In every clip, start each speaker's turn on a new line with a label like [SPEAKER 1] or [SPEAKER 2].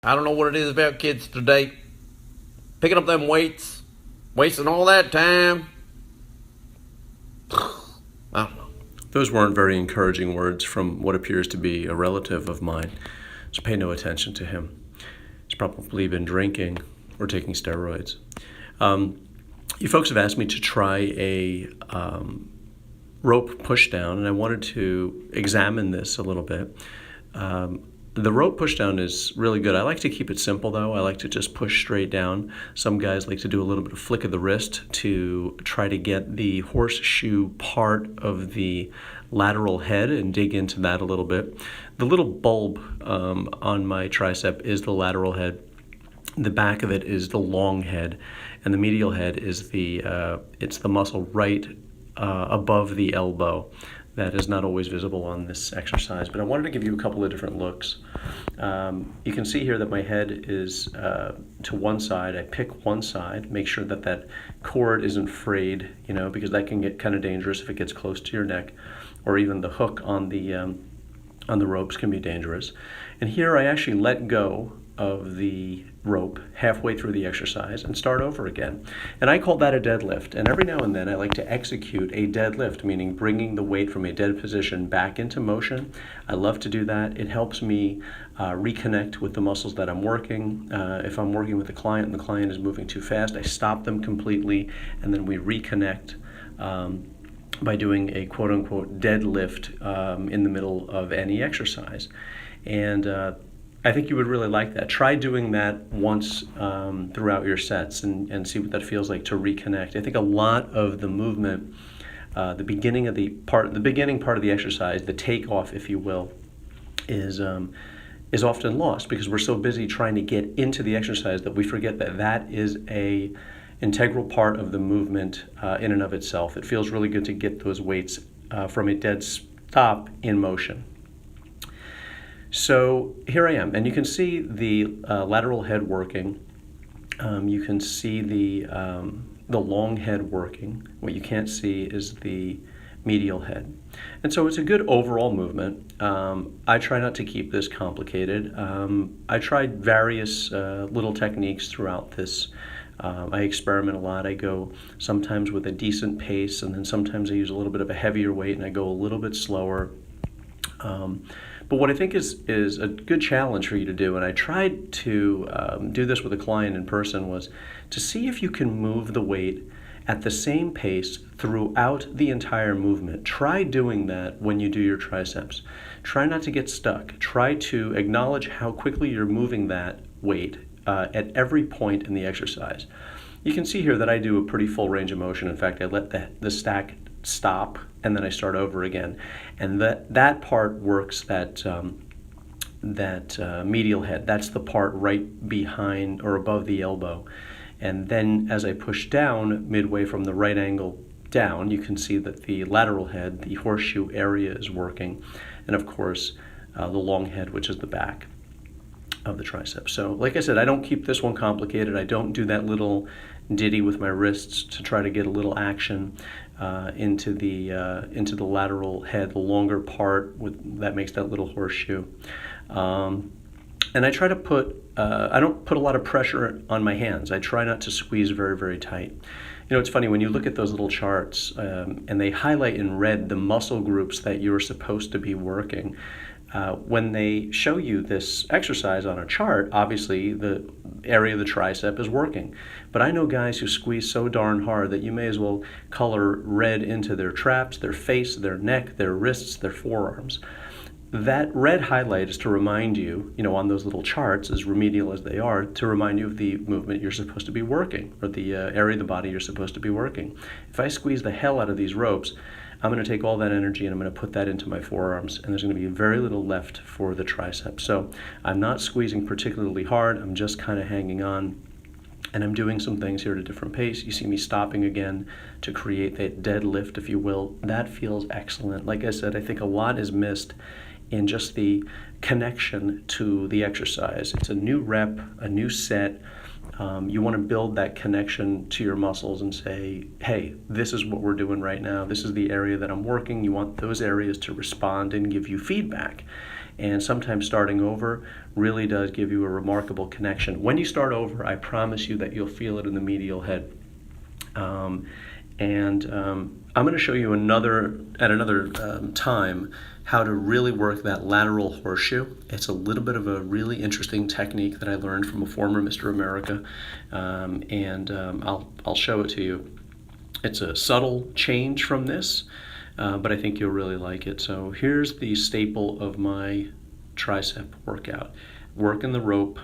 [SPEAKER 1] I don't know what it is about kids today. Picking up them weights, wasting all that time. I don't know.
[SPEAKER 2] Those weren't very encouraging words from what appears to be a relative of mine, so pay no attention to him. He's probably been drinking or taking steroids. You folks have asked me to try a rope pushdown, and I wanted to examine this a little bit. The rope pushdown is really good. I like to keep it simple, though. I like to just push straight down. Some guys like to do a little bit of flick of the wrist to try to get the horseshoe part of the lateral head and dig into that a little bit. The little bulb on my tricep is the lateral head. The back of it is the long head, and the medial head is it's the muscle right above the elbow. That is not always visible on this exercise, but I wanted to give you a couple of different looks. You can see here that my head is to one side. I pick one side, make sure that that cord isn't frayed, because that can get kind of dangerous if it gets close to your neck, or even the hook on the ropes can be dangerous. And here I actually let go of the rope halfway through the exercise and start over again. And I call that a deadlift. And every now and then I like to execute a deadlift, meaning bringing the weight from a dead position back into motion. I love to do that. It helps me reconnect with the muscles that I'm working. If I'm working with a client and the client is moving too fast, I stop them completely, and then we reconnect by doing a quote-unquote deadlift in the middle of any exercise. And I think you would really like that. Try doing that once throughout your sets and see what that feels like to reconnect. I think a lot of the movement, the beginning part of the exercise, the takeoff, if you will, is often lost because we're so busy trying to get into the exercise that we forget that that is a integral part of the movement in and of itself. It feels really good to get those weights from a dead stop in motion. So here I am, and you can see the lateral head working. You can see the long head working. What you can't see is the medial head. And so it's a good overall movement. I try not to keep this complicated. I tried various little techniques throughout this. I experiment a lot. I go sometimes with a decent pace, and then sometimes I use a little bit of a heavier weight, and I go a little bit slower. But what I think is a good challenge for you to do, and I tried to do this with a client in person, was to see if you can move the weight at the same pace throughout the entire movement. Try doing that when you do your triceps. Try not to get stuck. Try to acknowledge how quickly you're moving that weight at every point in the exercise. You can see here that I do a pretty full range of motion. In fact, I let the stack stop and then I start over again, and that part works that medial head. That's the part right behind or above the elbow. And then as I push down midway from the right angle down, you can see that the lateral head, the horseshoe area, is working, and of course the long head, which is the back of the triceps. So like I said, I don't keep this one complicated. I don't do that little ditty with my wrists to try to get a little action into the lateral head, the longer part that makes that little horseshoe. And I try to I don't put a lot of pressure on my hands. I try not to squeeze very, very tight. It's funny when you look at those little charts and they highlight in red the muscle groups that you're supposed to be working. When they show you this exercise on a chart, obviously the area of the tricep is working. But I know guys who squeeze so darn hard that you may as well color red into their traps, their face, their neck, their wrists, their forearms. That red highlight is to remind you, on those little charts, as remedial as they are, to remind you of the movement you're supposed to be working, or the area of the body you're supposed to be working. If I squeeze the hell out of these ropes, I'm going to take all that energy and I'm going to put that into my forearms, and there's going to be very little left for the triceps. So I'm not squeezing particularly hard. I'm just kind of hanging on, and I'm doing some things here at a different pace. You see me stopping again to create that deadlift, if you will. That feels excellent. Like I said, I think a lot is missed in just the connection to the exercise. It's a new rep, a new set. You want to build that connection to your muscles and say, hey, this is what we're doing right now. This is the area that I'm working. You want those areas to respond and give you feedback. and sometimes starting over really does give you a remarkable connection. When you start over, I promise you that you'll feel it in the medial head. I'm going to show you at another time how to really work that lateral horseshoe. It's a little bit of a really interesting technique that I learned from a former Mr. America, I'll show it to you. It's a subtle change from this, but I think you'll really like it. So here's the staple of my tricep workout. Working the rope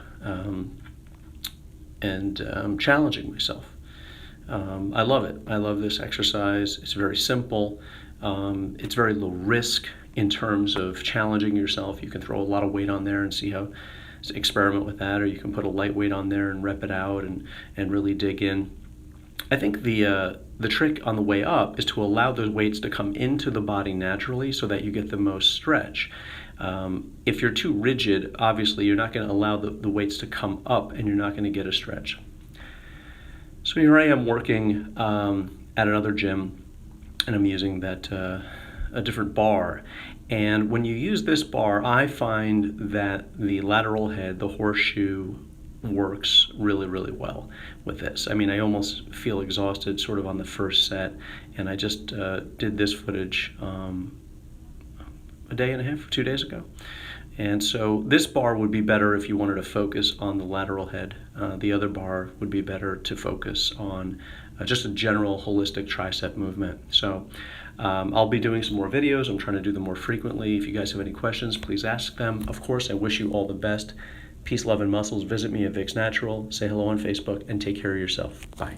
[SPEAKER 2] and challenging myself. I love it. I love this exercise. It's very simple. It's very low risk in terms of challenging yourself. You can throw a lot of weight on there and see how, experiment with that, or you can put a light weight on there and rep it out and really dig in. I think the trick on the way up is to allow those weights to come into the body naturally so that you get the most stretch. If you're too rigid, obviously you're not going to allow the weights to come up and you're not going to get a stretch. So here I am working at another gym, and I'm using a different bar. And when you use this bar, I find that the lateral head, the horseshoe, works really, really well with this. I mean, I almost feel exhausted sort of on the first set, and I just did this footage a day and a half, 2 days ago. And so this bar would be better if you wanted to focus on the lateral head. The other bar would be better to focus on just a general holistic tricep movement. So I'll be doing some more videos. I'm trying to do them more frequently. If you guys have any questions, please ask them. Of course, I wish you all the best. Peace, love, and muscles. Visit me at Vic's Natural. Say hello on Facebook and take care of yourself. Bye.